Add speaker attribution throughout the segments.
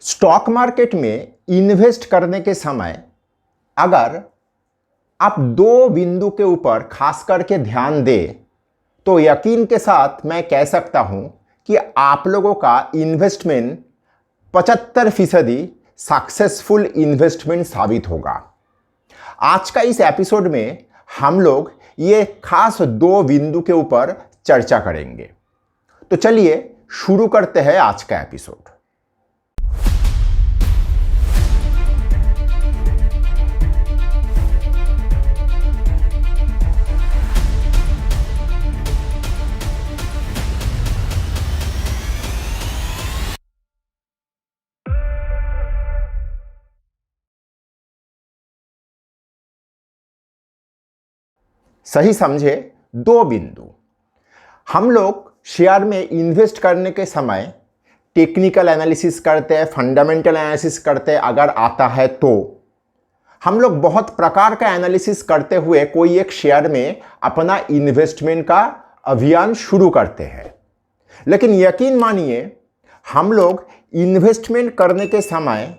Speaker 1: Stock market में invest करने के समय अगर आप दो बिंदु के ऊपर खास करके ध्यान दें तो यकीन के साथ मैं कह सकता हूं कि आप लोगों का इन्वेस्टमेंट 75% सक्सेसफुल इन्वेस्टमेंट साबित होगा। आज का इस एपिसोड में हम लोग ये खास दो बिंदु के ऊपर चर्चा करेंगे। तो चलिए शुरू करते हैं आज का एपिसोड। सही समझे, दो बिंदु। हम लोग शेयर में इन्वेस्ट करने के समय टेक्निकल एनालिसिस करते हैं, फंडामेंटल एनालिसिस करते हैं। अगर आता है तो हम लोग बहुत प्रकार का एनालिसिस करते हुए कोई एक शेयर में अपना इन्वेस्टमेंट का अभियान शुरू करते हैं। लेकिन यकीन मानिए, हम लोग इन्वेस्टमेंट करने के समय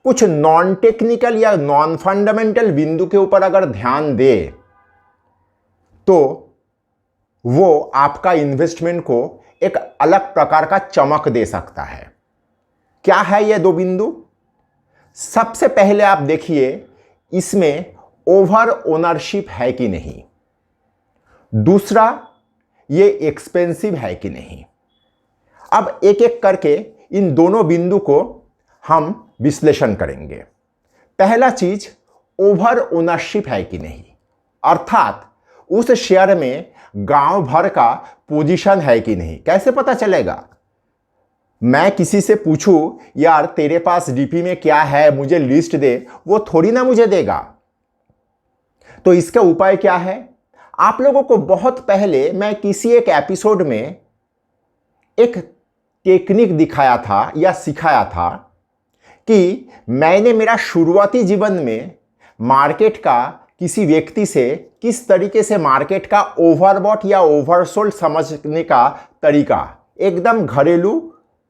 Speaker 1: कुछ नॉन टेक्निकल या नॉन फंडामेंटल बिंदु के ऊपर अगर ध्यान दें तो वो आपका इन्वेस्टमेंट को एक अलग प्रकार का चमक दे सकता है। क्या है ये दो बिंदु? सबसे पहले आप देखिए, इसमें ओवर ओनरशिप है कि नहीं। दूसरा, ये एक्सपेंसिव है कि नहीं। अब एक एक करके इन दोनों बिंदु को हम विश्लेषण करेंगे। पहला चीज, ओवर ओनरशिप है कि नहीं, अर्थात उस शेयर में गांव भर का पोजीशन है कि नहीं। कैसे पता चलेगा? मैं किसी से पूछूं, यार तेरे पास डीपी में क्या है, मुझे लिस्ट दे, वो थोड़ी ना मुझे देगा। तो इसका उपाय क्या है? आप लोगों को बहुत पहले मैं किसी एक एपिसोड में एक टेक्निक दिखाया था या सिखाया था कि मैंने मेरा शुरुआती जीवन में मार्केट का किसी व्यक्ति से किस तरीके से मार्केट का ओवरबॉट या ओवरसोल्ड समझने का तरीका, एकदम घरेलू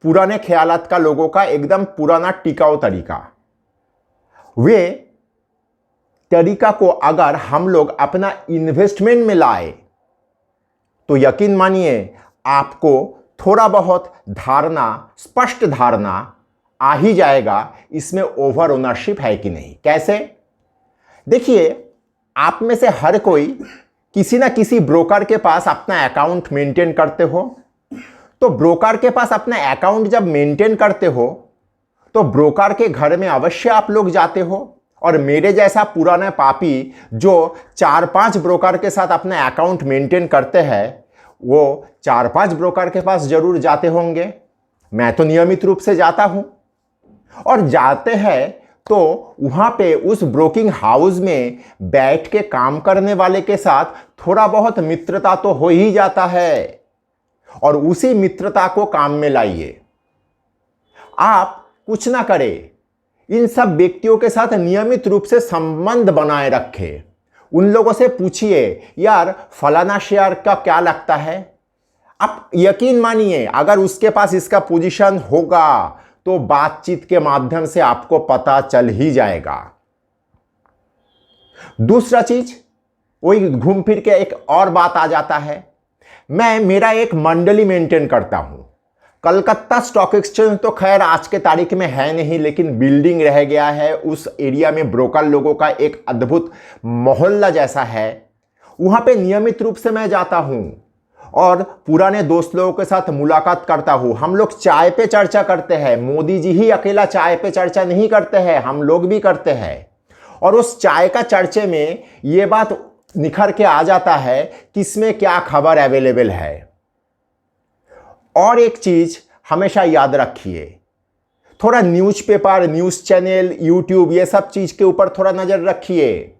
Speaker 1: पुराने ख्यालात का लोगों का एकदम पुराना टिकाऊ तरीका, वे तरीका को अगर हम लोग अपना इन्वेस्टमेंट में लाए तो यकीन मानिए आपको थोड़ा बहुत धारणा, स्पष्ट धारणा आ ही जाएगा इसमें ओवर ओनरशिप है कि नहीं। कैसे? देखिए, आप में से हर कोई किसी ना किसी ब्रोकर के पास अपना अकाउंट मेंटेन करते हो। तो ब्रोकर के पास अपना अकाउंट जब मेंटेन करते हो तो ब्रोकर के घर में अवश्य आप लोग जाते हो। और मेरे जैसा पुराना पापी जो 4-5 ब्रोकर के साथ अपना अकाउंट मेंटेन करते हैं, वो 4-5 ब्रोकर के पास जरूर जाते होंगे। मैं तो नियमित रूप से जाता हूं। और जाते हैं तो वहां पे उस ब्रोकिंग हाउस में बैठ के काम करने वाले के साथ थोड़ा बहुत मित्रता तो हो ही जाता है। और उसी मित्रता को काम में लाइए। आप कुछ ना करें, इन सब व्यक्तियों के साथ नियमित रूप से संबंध बनाए रखें। उन लोगों से पूछिए, यार फलाना शेयर का क्या लगता है। आप यकीन मानिए, अगर उसके पास इसका पोजीशन होगा तो बातचीत के माध्यम से आपको पता चल ही जाएगा। दूसरा चीज, वही घूम फिर के एक और बात आ जाता है। मेरा एक मंडली मेंटेन करता हूं। कलकत्ता स्टॉक एक्सचेंज तो खैर आज के तारीख में है नहीं, लेकिन बिल्डिंग रह गया है। उस एरिया में ब्रोकर लोगों का एक अद्भुत मोहल्ला जैसा है। वहां पे नियमित रूप से मैं जाता हूं और पुराने दोस्त लोगों के साथ मुलाकात करता हूं। हम लोग चाय पे चर्चा करते हैं। मोदी जी ही अकेला चाय पे चर्चा नहीं करते हैं, हम लोग भी करते हैं। और उस चाय का चर्चे में ये बात निखर के आ जाता है कि इसमें क्या खबर अवेलेबल है। और एक चीज हमेशा याद रखिए, थोड़ा न्यूज़पेपर, न्यूज़ चैनल, यूट्यूब, ये सब चीज के ऊपर थोड़ा नजर रखिए।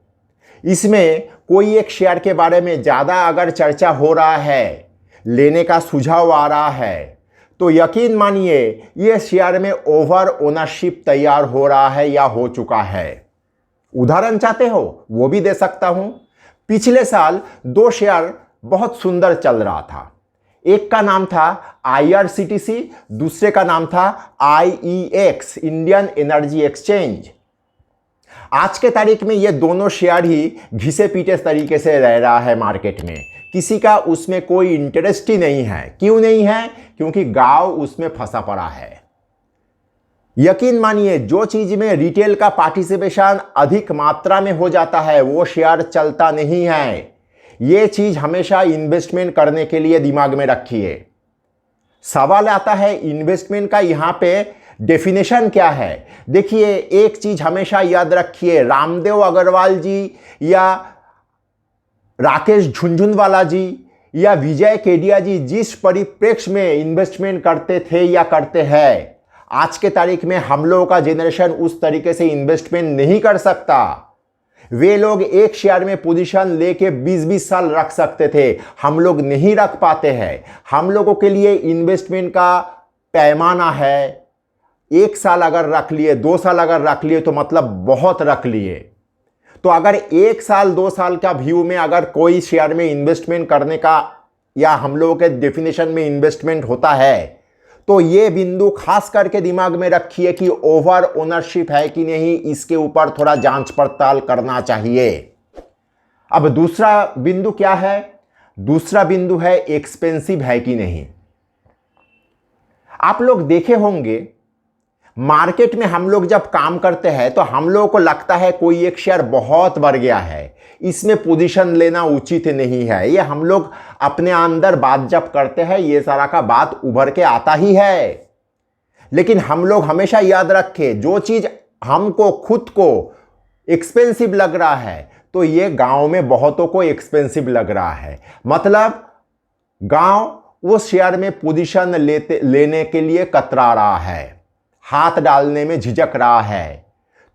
Speaker 1: इसमें कोई एक शेयर के बारे में ज़्यादा अगर चर्चा हो रहा है, लेने का सुझाव आ रहा है, तो यकीन मानिए ये शेयर में ओवर ओनरशिप तैयार हो रहा है या हो चुका है। उदाहरण चाहते हो वो भी दे सकता हूं। पिछले साल 2 शेयर बहुत सुंदर चल रहा था। एक का नाम था IRCTC, दूसरे का नाम था IEX, इंडियन एनर्जी एक्सचेंज। आज के तारीख में ये दोनों शेयर ही घिसे पीटे तरीके से रह रहा है मार्केट में। किसी का उसमें कोई इंटरेस्ट ही नहीं है। क्यों नहीं है? क्योंकि गांव उसमें फंसा पड़ा है। यकीन मानिए, जो चीज में रिटेल का पार्टिसिपेशन अधिक मात्रा में हो जाता है वो शेयर चलता नहीं है। ये चीज हमेशा इन्वेस्टमेंट करने के लिए दिमाग में रखिए। सवाल आता है इन्वेस्टमेंट का, यहां पे डेफिनेशन क्या है? देखिए, एक चीज हमेशा याद रखिए, रामदेव अग्रवाल जी या राकेश झुनझुनवाला जी या विजय केडिया जी जिस परिप्रेक्ष्य में इन्वेस्टमेंट करते थे या करते हैं, आज के तारीख में हम लोगों का जेनरेशन उस तरीके से इन्वेस्टमेंट नहीं कर सकता। वे लोग एक शेयर में पोजीशन लेके 20-20 साल रख सकते थे, हम लोग नहीं रख पाते हैं। हम लोगों के लिए इन्वेस्टमेंट का पैमाना है, 1 साल अगर रख लिए, 2 साल अगर रख लिए तो मतलब बहुत रख लिए। तो अगर 1 साल 2 साल का व्यू में अगर कोई शेयर में इन्वेस्टमेंट करने का या हम लोगों के डेफिनेशन में इन्वेस्टमेंट होता है तो ये बिंदु खास करके दिमाग में रखिए कि ओवर ओनरशिप है कि नहीं, इसके ऊपर थोड़ा जांच पड़ताल करना चाहिए। अब दूसरा बिंदु क्या है? दूसरा बिंदु है एक्सपेंसिव है कि नहीं। आप लोग देखे होंगे मार्केट में हम लोग जब काम करते हैं तो हम लोगों को लगता है कोई एक शेयर बहुत बढ़ गया है, इसमें पोजीशन लेना उचित नहीं है। ये हम लोग अपने अंदर बात जब करते हैं ये सारा का बात उभर के आता ही है। लेकिन हम लोग हमेशा याद रखें, जो चीज हमको खुद को एक्सपेंसिव लग रहा है तो ये गांव में बहुतों को एक्सपेंसिव लग रहा है। मतलब गांव वो शेयर में पोजीशन लेने के लिए कतरा रहा है, हाथ डालने में झिझक रहा है।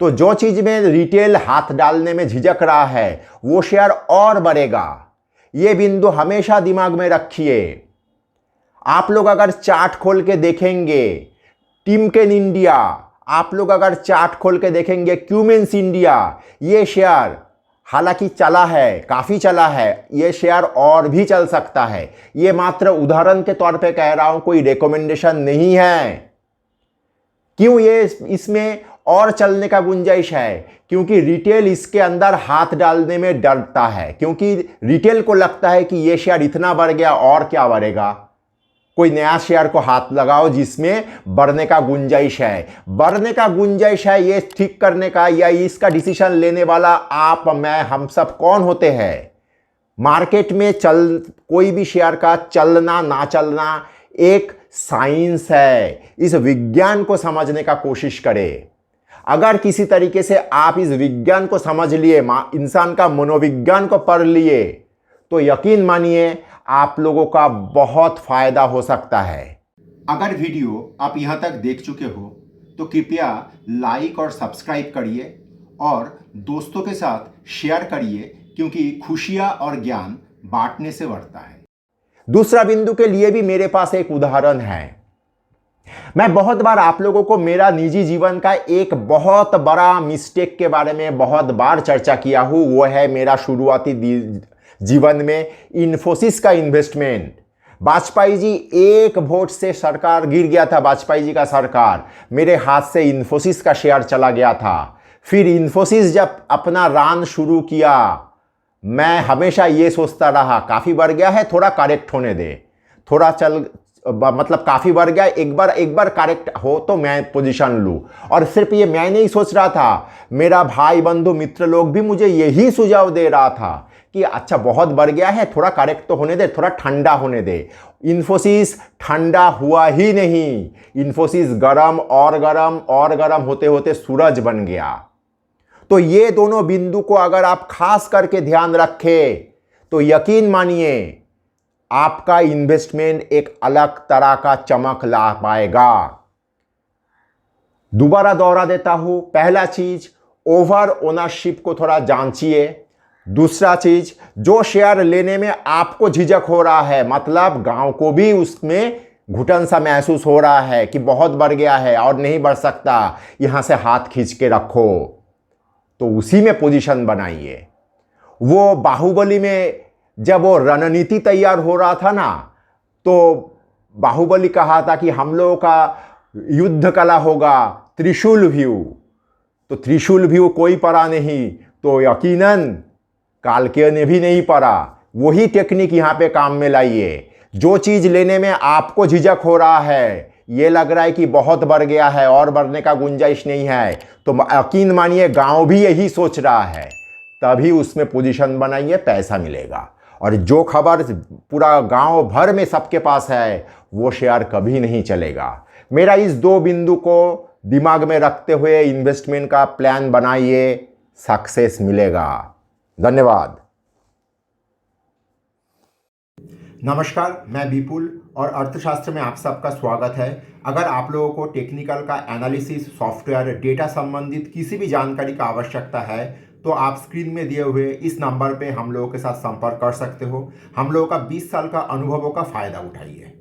Speaker 1: तो जो चीज में रिटेल हाथ डालने में झिझक रहा है वो शेयर और बढ़ेगा। ये बिंदु हमेशा दिमाग में रखिए। आप लोग अगर चार्ट खोल के देखेंगे टिमकेन इंडिया, आप लोग अगर चार्ट खोल के देखेंगे क्यूमेंस इंडिया, ये शेयर हालांकि चला है, काफी चला है, ये शेयर और भी चल सकता है। ये मात्र उदाहरण के तौर पे कह रहा हूं, कोई रिकमेंडेशन नहीं है। क्यों ये इसमें और चलने का गुंजाइश है? क्योंकि रिटेल इसके अंदर हाथ डालने में डरता है, क्योंकि रिटेल को लगता है कि ये शेयर इतना बढ़ गया और क्या बढ़ेगा। कोई नया शेयर को हाथ लगाओ जिसमें बढ़ने का गुंजाइश है। बढ़ने का गुंजाइश है ये ठीक करने का या इसका डिसीजन लेने वाला आप, मैं, हम सब कौन होते हैं? मार्केट में कोई भी शेयर का चलना ना चलना एक साइंस है। इस विज्ञान को समझने का कोशिश करें। अगर किसी तरीके से आप इस विज्ञान को समझ लिए, इंसान का मनोविज्ञान को पढ़ लिए, तो यकीन मानिए आप लोगों का बहुत फायदा हो सकता है। अगर वीडियो आप यहां तक देख चुके हो तो कृपया लाइक और सब्सक्राइब करिए और दोस्तों के साथ शेयर करिए, क्योंकि खुशियां और ज्ञान बांटने से बढ़ता है। दूसरा बिंदु के लिए भी मेरे पास एक उदाहरण है। मैं बहुत बार आप लोगों को मेरा निजी जीवन का एक बहुत बड़ा मिस्टेक के बारे में बहुत बार चर्चा किया हूं, वो है मेरा शुरुआती जीवन में इन्फोसिस का इन्वेस्टमेंट। वाजपेयी जी, एक वोट से सरकार गिर गया था, वाजपेयी जी का सरकार, मेरे हाथ से इन्फोसिस का शेयर चला गया था। फिर इन्फोसिस जब अपना रान शुरू किया, मैं हमेशा ये सोचता रहा काफ़ी बढ़ गया है, थोड़ा करेक्ट होने दे, थोड़ा मतलब काफ़ी बढ़ गया, एक बार करेक्ट हो तो मैं पोजीशन लूँ। और सिर्फ ये मैं नहीं सोच रहा था, मेरा भाई बंधु मित्र लोग भी मुझे यही सुझाव दे रहा था कि अच्छा बहुत बढ़ गया है, थोड़ा करेक्ट तो होने दे, थोड़ा ठंडा होने दे। इन्फोसिस ठंडा हुआ ही नहीं, इन्फोसिस गरम और गरम और गरम होते होते सूरज बन गया। तो ये दोनों बिंदु को अगर आप खास करके ध्यान रखें तो यकीन मानिए आपका इन्वेस्टमेंट एक अलग तरह का चमक ला पाएगा। दोबारा दोहरा देता हूं, पहला चीज ओवर ओनरशिप को थोड़ा जांचिए। दूसरा चीज, जो शेयर लेने में आपको झिझक हो रहा है, मतलब गांव को भी उसमें घुटन सा महसूस हो रहा है कि बहुत बढ़ गया है और नहीं बढ़ सकता, यहां से हाथ खींच के रखो, तो उसी में पोजीशन बनाइए। वो बाहुबली में जब वो रणनीति तैयार हो रहा था ना, तो बाहुबली कहा था कि हम लोगों का युद्ध कला होगा त्रिशूल व्यू, तो त्रिशूल व्यू कोई पढ़ा नहीं तो यकीनन कालकेय ने भी नहीं पढ़ा। वही टेक्निक यहाँ पे काम में लाइए। जो चीज़ लेने में आपको झिझक हो रहा है, ये लग रहा है कि बहुत बढ़ गया है और बढ़ने का गुंजाइश नहीं है, तो यकीन मानिए गांव भी यही सोच रहा है, तभी उसमें पोजीशन बनाइए, पैसा मिलेगा। और जो खबर पूरा गांव भर में सबके पास है वो शेयर कभी नहीं चलेगा। मेरा इस 2 बिंदु को दिमाग में रखते हुए इन्वेस्टमेंट का प्लान बनाइए, सक्सेस मिलेगा। धन्यवाद। नमस्कार, मैं विपुल और अर्थशास्त्र में आप सबका स्वागत है। अगर आप लोगों को टेक्निकल का एनालिसिस, सॉफ्टवेयर, डेटा संबंधित किसी भी जानकारी का आवश्यकता है तो आप स्क्रीन में दिए हुए इस नंबर पे हम लोगों के साथ संपर्क कर सकते हो। हम लोगों का 20 साल का अनुभवों का फ़ायदा उठाइए।